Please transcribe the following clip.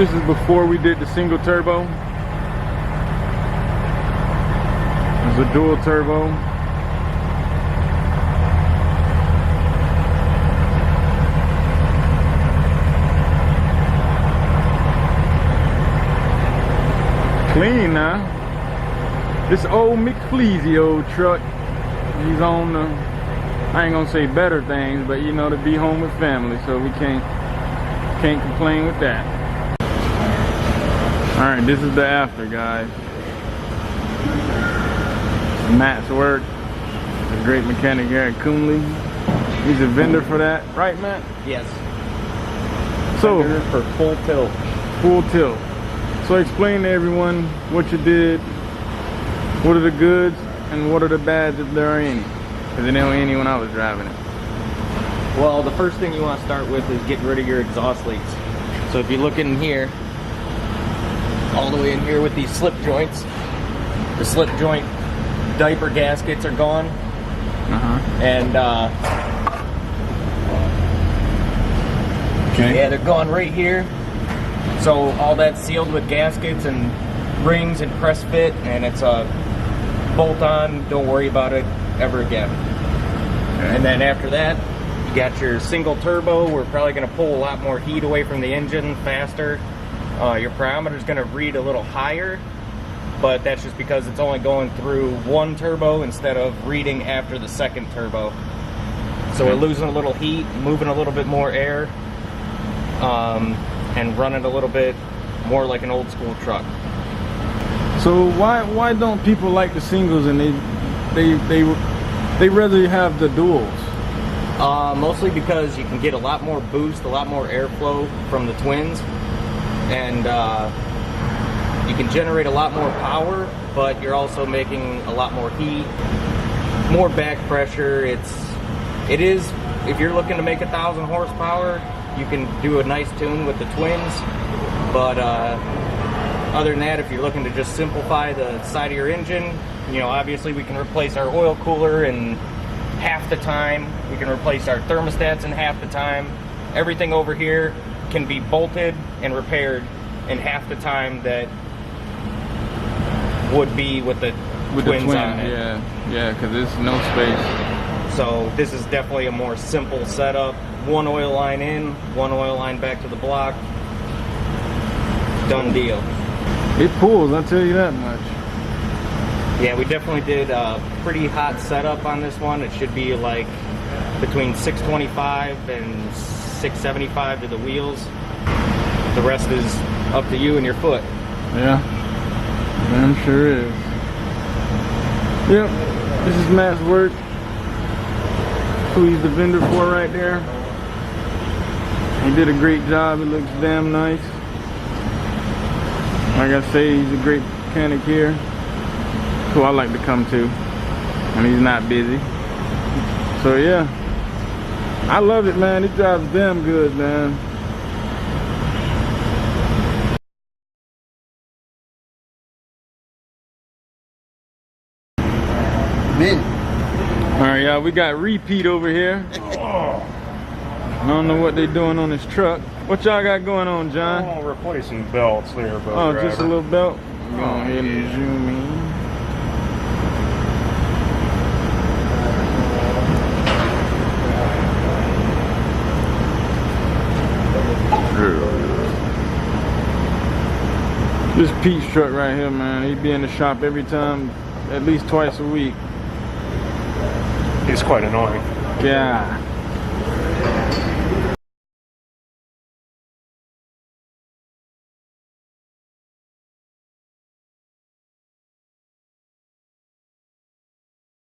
This is before we did the single turbo. There's a dual turbo. Clean now. This old McFleazy old truck. He's on the, I ain't gonna say better things, but you know, to be home with family, so we can't complain with that. All right, this is the after, guys. Matt's work. A great mechanic here at Coonley. He's a vendor for that, right, Matt? Yes. So vendor for full tilt. Full tilt. So explain to everyone what you did. What are the goods and what are the bads if there are any? Because there weren't any when I was driving it. Well, the first thing you want to start with is getting rid of your exhaust leaks. So if you look in here, all the way in here with these slip joints, the slip joint diaper gaskets are gone. And okay. Yeah, they're gone right here. So all that's sealed with gaskets and rings and press fit, and it's a bolt on. Don't worry about it ever again. Okay. And then after that, you got your single turbo. We're probably going to pull a lot more heat away from the engine faster. Your perometer is going to read a little higher, but that's just because it's only going through one turbo instead of reading after the second turbo. So we're losing a little heat, moving a little bit more air, and running a little bit more like an old school truck. So why don't people like the singles and they rather have the duals? Mostly because you can get a lot more boost, a lot more airflow from the twins, and you can generate a lot more power, but you're also making a lot more heat, more back pressure. It is, if you're looking to make 1,000 horsepower, you can do a nice tune with the twins, but other than that, if you're looking to just simplify the side of your engine, you know, obviously we can replace our oil cooler in half the time. We can replace our thermostats in half the time. Everything over here can be bolted and repaired in half the time that would be with the twins on it. Yeah, because there's no space. So this is definitely a more simple setup. One oil line in, one oil line back to the block. Done deal. It pulls, I'll tell you that much. Yeah, we definitely did a pretty hot setup on this one. It should be like between 625 and 675 to the wheels. The rest is up to you and your foot. Yeah, damn sure is. Yep, this is Matt's work. Who he's the vendor for right there. He did a great job. It looks damn nice. Like I say, he's a great mechanic here, who I like to come to, and he's not busy. So yeah, I love it, man. It drives damn good, man. All right, y'all, we got Repeat over here. I don't know what they're doing on this truck. What y'all got going on, John? Oh, replacing belts there, but oh, just a little belt. Go ahead and zoom in. This Pete's truck right here, man, he'd be in the shop every time, at least twice a week. He's quite annoying. Yeah.